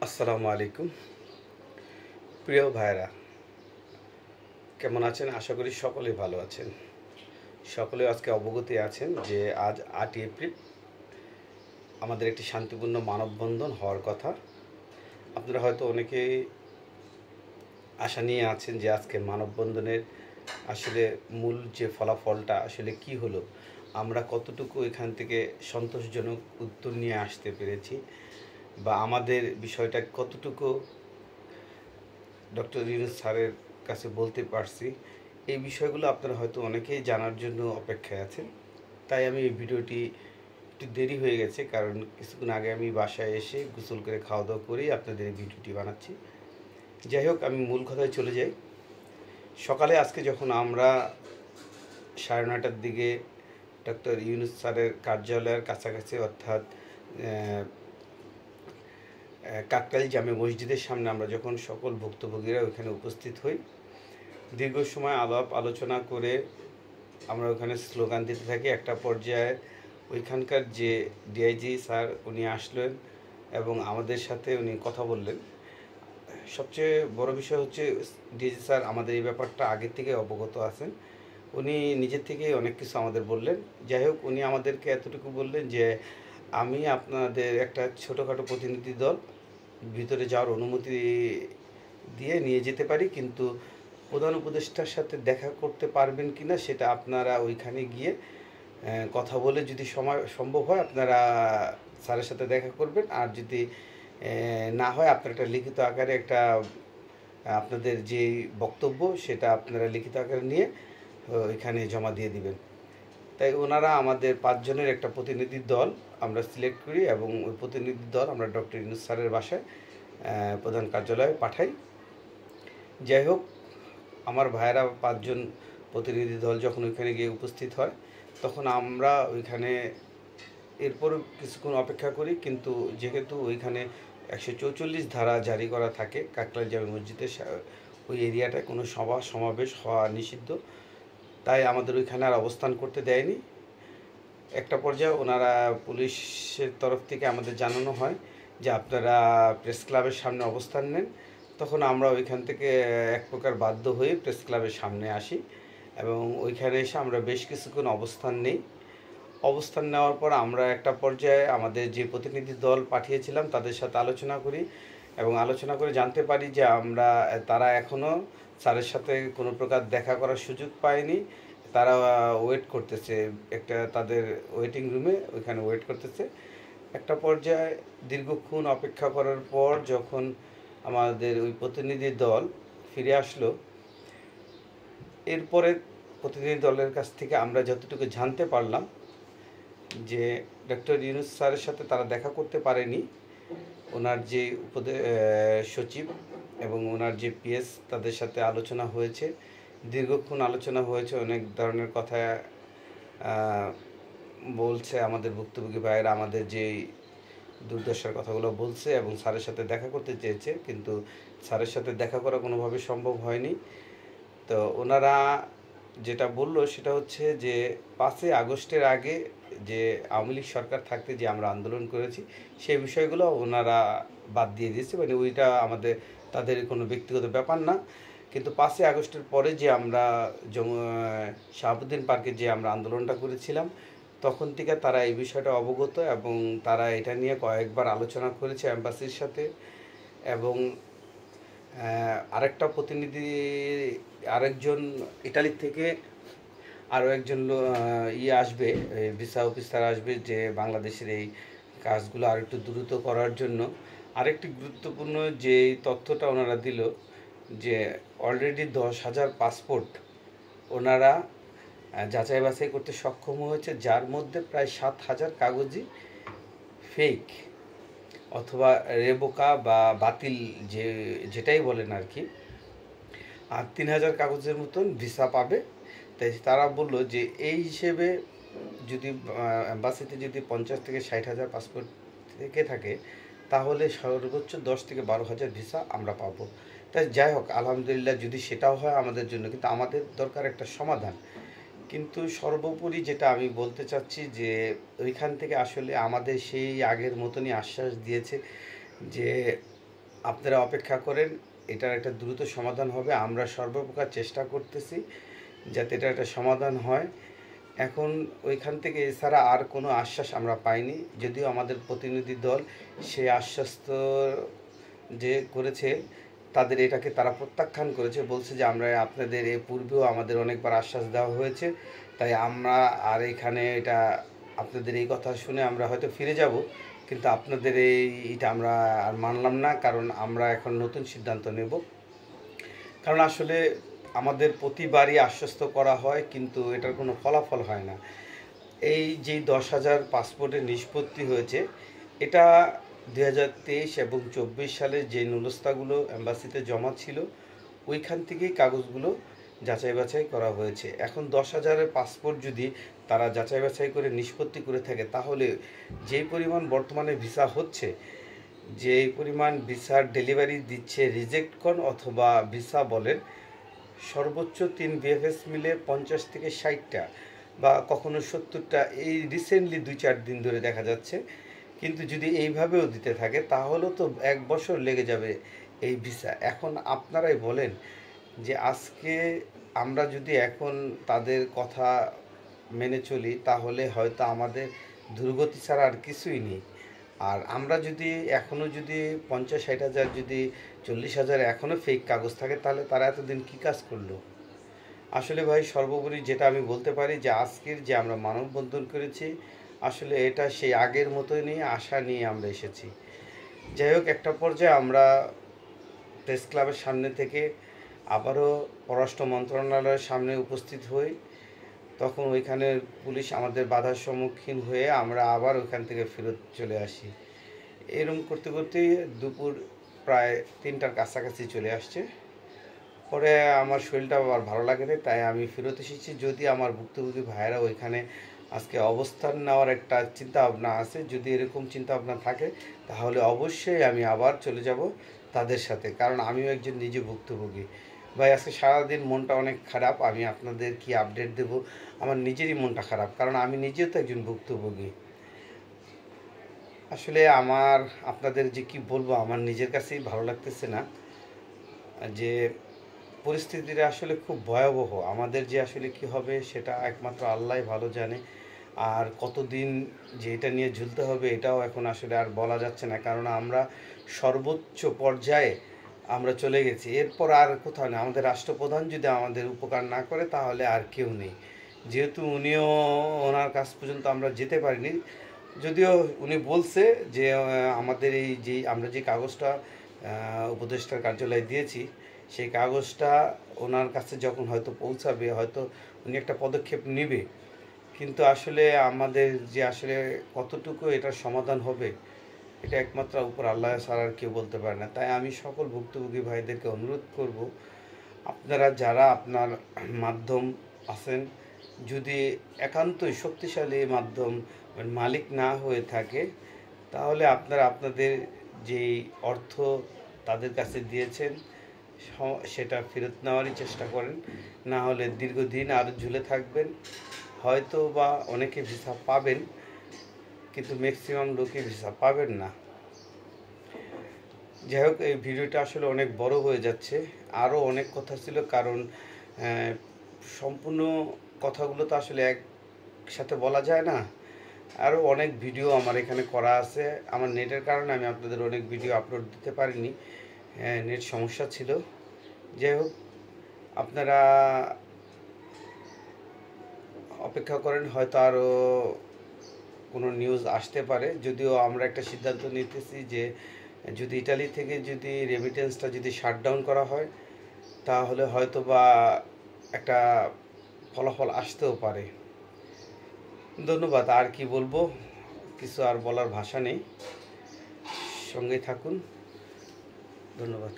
আসসালামু আলাইকুম প্রিয় ভাইরা, কেমন আছেন? আশা করি সকলেই ভালো আছেন। সকলে আজকে অবগত আছেন যে আজ ৮ এপ্রিল আমাদের একটি শান্তিপূর্ণ মানববন্ধন হওয়ার কথা। আপনারা হয়তো অনেকেই আশা নিয়ে আছেন যে আজকে মানববন্ধনের আসলে মূল যে ফলাফলটা আসলে কি হলো, আমরা কতটুকু এখান থেকে সন্তোষজনক উত্তর নিয়ে আসতে পেরেছি, বা আমাদের বিষয়টা কতটুকু ডক্টর ইউনূস স্যারের কাছে বলতে পারছি। এই বিষয়গুলো আপনারা হয়তো অনেকেই জানার জন্য অপেক্ষায় আছেন। তাই আমি এই ভিডিওটি একটু দেরি হয়ে গেছে, কারণ কিছুক্ষণ আগে আমি বাসায় এসে গোসল করে খাওয়া দাওয়া করেই আপনাদের এই ভিডিওটি বানাচ্ছি। যাই হোক, আমি মূল কথায় চলে যাই। সকালে আজকে যখন আমরা 9:30টার দিকে ডক্টর ইউনূস স্যারের কার্যালয়ের কাছাকাছি, অর্থাৎ কাকরাইল জামে মসজিদের সামনে আমরা যখন সকল ভুক্তভোগীরা ওখানে উপস্থিত হই, দীর্ঘ সময় আলাপ আলোচনা করে আমরা ওখানে স্লোগান দিতে থাকি। একটা পর্যায়ে ওইখানকার যে ডিআইজি স্যার উনি আসলেন এবং আমাদের সাথে উনি কথা বললেন। সবচেয়ে বড় বিষয় হচ্ছে ডিআইজি স্যার আমাদের এই ব্যাপারটা আগে থেকে অবগত আছেন। উনি নিজের থেকেই অনেক কিছু আমাদের বললেন। যাই হোক, উনি আমাদেরকে এতটুকু বললেন যে আমি আপনাদের একটা ছোটোখাটো প্রতিনিধি দল ভিতরে যাওয়ার অনুমতি দিয়ে নিয়ে যেতে পারি, কিন্তু প্রধান উপদেষ্টার সাথে দেখা করতে পারবেন কি না সেটা আপনারা ওইখানে গিয়ে কথা বলে, যদি সময় সম্ভব হয় আপনারা স্যারের সাথে দেখা করবেন, আর যদি না হয় আপনারা একটা লিখিত আকারে একটা আপনাদের যে বক্তব্য সেটা আপনারা লিখিত আকারে নিয়ে ওইখানে জমা দিয়ে দিবেন। তাই ওনারা আমাদের 5 জনের একটা প্রতিনিধি দল আমরা সিলেক্ট করি এবং ওই প্রতিনিধি দল আমরা ডক্টর ইউনূস স্যারের বাসায় প্রধান কার্যালয়ে পাঠাই। যাই হোক, আমার ভাইয়েরা 5 জন প্রতিনিধি দল যখন ওইখানে গিয়ে উপস্থিত হয়, তখন আমরা ওইখানে এরপর কিছুক্ষণ অপেক্ষা করি, কিন্তু যেহেতু ওইখানে 144 ধারা জারি করা থাকে কাকরাইল জামে মসজিদের ওই এরিয়াটায় কোনো সভা সমাবেশ হওয়া নিষিদ্ধ, তাই আমাদের ওইখানে আর অবস্থান করতে দেয়নি। একটা পর্যায়ে ওনারা পুলিশের তরফ থেকে আমাদের জানানো হয় যে আপনারা প্রেস ক্লাবের সামনে অবস্থান নেন। তখন আমরা ওইখান থেকে এক প্রকার বাধ্য হয়ে প্রেস ক্লাবের সামনে আসি এবং ওইখানে এসে আমরা বেশ কিছুক্ষণ অবস্থান নেই। অবস্থান নেওয়ার পর আমরা একটা পর্যায়ে আমাদের যে প্রতিনিধি দল পাঠিয়েছিলাম তাদের সাথে আলোচনা করি এবং আলোচনা করে জানতে পারি যে তারা এখনও স্যারের সাথে কোনো প্রকার দেখা করার সুযোগ পায়নি। তারা ওয়েট করতেছে একটা তাদের ওয়েটিং রুমে, ওইখানে ওয়েট করতেছে। একটা পর্যায়ে দীর্ঘক্ষণ অপেক্ষা করার পর যখন আমাদের ওই প্রতিনিধি দল ফিরে আসলো, এরপরে প্রতিনিধি দলের কাছ থেকে আমরা যতটুকু জানতে পারলাম যে ডক্টর ইউনূস স্যারের সাথে তারা দেখা করতে পারেনি। ওনার যে সচিব এবং ওনার যে পিএস তাদের সাথে আলোচনা হয়েছে, দীর্ঘক্ষণ আলোচনা হয়েছে, অনেক ধরনের কথা বলছে আমাদের ভুক্তভোগী ভাইয়েরা, আমাদের যে দুর্দশার কথাগুলো বলছে এবং স্যারের সাথে দেখা করতে চেয়েছে, কিন্তু স্যারের সাথে দেখা করা কোনোভাবে সম্ভব হয়নি। তো ওনারা যেটা বললো সেটা হচ্ছে যে 5ই আগস্টের আগে যে আওয়ামী লীগ সরকার থাকতে যে আমরা আন্দোলন করেছি সেই বিষয়গুলো ওনারা বাদ দিয়ে দিয়েছে, মানে ওইটা তাদের কোনো ব্যক্তিগত ব্যাপার না। কিন্তু 5ই আগস্টের পরে যে আমরা শাহাবুদ্দিন পার্কে যে আমরা আন্দোলনটা করেছিলাম, তখন থেকে তারা এই বিষয়টা অবগত এবং তারা এটা নিয়ে কয়েকবার আলোচনা করেছে অ্যাম্বাসির সাথে। এবং আরেকটা প্রতিনিধি, আরেকজন ইটালির থেকে আরও একজন আসবে, ভিসা অফিসার আসবে, যে বাংলাদেশের এই কাজগুলো আর একটু দ্রুত করার জন্য। আরেকটি গুরুত্বপূর্ণ যে তথ্যটা ওনারা দিল যে অলরেডি 10,000 পাসপোর্ট ওনারা যাচাই বাছাই করতে সক্ষম হয়েছে, যার মধ্যে প্রায় 7,000 কাগজই ফেক অথবা রেবোকা বা বাতিল, যেটাই বলেন আর কি, আর 3,000 কাগজের মতন ভিসা পাবে। তাই তারা বললো যে এই হিসেবে যদি অ্যাম্বাসিতে যদি 50 থেকে 60,000 পাসপোর্ট থেকে থাকে, তাহলে সর্বোচ্চ 10 থেকে 12,000 ভিসা আমরা পাবো। তাই যাই হোক, আলহামদুলিল্লাহ, যদি সেটাও হয় আমাদের জন্য, কিন্তু আমাদের দরকার একটা সমাধান। কিন্তু সর্বোপরি যেটা আমি বলতে চাচ্ছি যে ওইখান থেকে আসলে আমাদের সেই আগের মতনই আশ্বাস দিয়েছে যে আপনারা অপেক্ষা করেন, এটার একটা দ্রুত সমাধান হবে। আমরা সর্বপ্রকার চেষ্টা করতেছি যাতে এটা একটা সমাধান হয়। এখন ওইখান থেকে এছাড়া আর কোনো আশ্বাস আমরা পাইনি, যদিও আমাদের প্রতিনিধি দল সেই আশ্বাস তো যে করেছে তাদের এটাকে তারা প্রত্যাখ্যান করেছে, বলছে যে আমরা আপনাদের এ পূর্বেও আমাদের অনেকবার আশ্বাস দেওয়া হয়েছে, তাই আমরা আর এখানে এটা আপনাদের এই কথা শুনে আমরা হয়তো ফিরে যাব, কিন্তু আপনাদের এইটা আমরা আর মানলাম না, কারণ আমরা এখন নতুন সিদ্ধান্ত নেব। কারণ আসলে আমাদের প্রতিবারই আশ্বস্ত করা হয়, কিন্তু এটার কোনো ফলাফল হয় না। এই যে 10,000 পাসপোর্টের নিষ্পত্তি হয়েছে, এটা 2023 এবং 24 সালে যে নুলস্তাগুলো অ্যাম্বাসিতে জমা ছিল ওইখান থেকেই কাগজগুলো যাচাই বাছাই করা হয়েছে। এখন 10,000-এর পাসপোর্ট যদি তারা যাচাই বাছাই করে নিষ্পত্তি করে থাকে, তাহলে যেই পরিমাণ বর্তমানে ভিসা হচ্ছে, যে পরিমাণ ভিসার ডেলিভারি দিচ্ছে রিজেক্ট কন অথবা ভিসা বলেন, সর্বোচ্চ 3 বিএফএস মিলে 50 থেকে 60টা বা কখনো 70টা এই রিসেন্টলি 2-4 দিন ধরে দেখা যাচ্ছে। কিন্তু যদি এইভাবেও দিতে থাকে তাহলেও তো 1 বছর লেগে যাবে এই ভিসা। এখন আপনারাই বলেন যে আজকে আমরা যদি এখন তাদের কথা মেনে চলি তাহলে হয়তো আমাদের দুর্গতি ছাড়া আর কিছুই নেই। আর আমরা যদি এখনও যদি 50-60 হাজার, যদি 40,000 এখনও ফেক কাগজ থাকে, তাহলে তারা এতদিন কী কাজ করলো? আসলে ভাই, সর্বোপরি যেটা আমি বলতে পারি যে আজকের যে আমরা মানববন্ধন করেছি, আসলে এটা সেই আগের মতোই নিয়ে আশা নিয়ে আমরা এসেছি। যাই হোক, একটা পর্যায়ে আমরা প্রেস ক্লাবের সামনে থেকে আবারও পররাষ্ট্র মন্ত্রণালয়ের সামনে উপস্থিত হই। তখন ওইখানে পুলিশ আমাদের বাধার সম্মুখীন হয়ে আমরা আবার ওইখান থেকে ফেরত চলে আসি। এরকম করতে করতেই দুপুর প্রায় 3টার কাছাকাছি চলে আসছে। পরে আমার শরীরটা আবার ভালো লাগে না, তাই আমি ফেরত এসেছি। যদি আমার ভুক্তভোগী ভাইয়েরা ওইখানে আজকে অবস্থান নেওয়ার একটা চিন্তা ভাবনা আছে, যদি এরকম চিন্তা ভাবনা থাকে তাহলে অবশ্যই আমি আবার চলে যাব তাদের সাথে, কারণ আমিও একজন নিজে ভুক্তভোগী। ভাই, আজকে সারাদিন মনটা অনেক খারাপ। আমি আপনাদের কি আপডেট দেব, আমার নিজেরই মনটা খারাপ, কারণ আমি নিজেও তো একজন ভুক্তভোগী। আসলে আমার আপনাদের যে কি বলবো, আমার নিজের কাছেই ভালো লাগতেছে না যে পরিস্থিতিটা আসলে খুব ভয়াবহ। আমাদের যে আসলে কি হবে সেটা একমাত্র আল্লাহই ভালো জানে। আর কতদিন যে এটা নিয়ে ঝুলতে হবে এটাও এখন আসলে আর বলা যাচ্ছে না, কারণ আমরা সর্বোচ্চ পর্যায়ে আমরা চলে গেছি। এরপর আর কোথাও নেই। আমাদের রাষ্ট্রপ্রধান যদি আমাদের উপকার না করে তাহলে আর কেউ নেই। যেহেতু উনিও ওনার কাছ পর্যন্ত আমরা যেতে পারিনি, যদিও উনি বলছে যে আমাদের এই যে আমরা যে কাগজটা উপদেষ্টার কার্যালয়ে দিয়েছি, সেই কাগজটা ওনার কাছে যখন হয়তো পৌঁছাবে, হয়তো উনি একটা পদক্ষেপ নেবে। কিন্তু আসলে আমাদের যে আসলে কতটুকু এটার সমাধান হবে, এটা একমাত্র উপর আল্লাহ ছাড়া আর কেউ বলতে পারে না। তাই আমি সকল ভুক্তভোগী ভাইদেরকে অনুরোধ করব, আপনারা যারা আপনার মাধ্যম আছেন, যদি একান্তই শক্তিশালী মাধ্যম মালিক না হয়ে থাকে, তাহলে আপনারা আপনাদের যেই অর্থ তাদের কাছে দিয়েছেন সেটা ফেরত নেওয়ারই চেষ্টা করেন। না হলে দীর্ঘদিন আরও ঝুলে থাকবেন। হয়তো বা অনেকে ভিসা পাবেন, কিন্তু ম্যাক্সিমাম লোকে ভিসা পাবেন না। যাই হোক, এই ভিডিওটা আসলে অনেক বড় হয়ে যাচ্ছে। আরও অনেক কথা ছিল, কারণ সম্পূর্ণ কথাগুলো তো আসলে একসাথে বলা যায় না। আরও অনেক ভিডিও আমার এখানে করা আছে। আমার নেটের কারণে আমি আপনাদের অনেক ভিডিও আপলোড দিতে পারিনি, নেট সমস্যা ছিল। যাই হোক, আপনারা অপেক্ষা করেন, হয়তো আরও কোনো নিউজ আসতে পারে। যদিও আমরা একটা সিদ্ধান্ত নিতেছি যে যদি ইটালি থেকে যদি রেমিটেন্সটা যদি শাটডাউন করা হয়, তাহলে হয়তো বা একটা ফলাফল আসতেও পারে। ধন্যবাদ। আর কি বলবো, কিছু আর বলার ভাষা নেই। সঙ্গে থাকুন। ধন্যবাদ।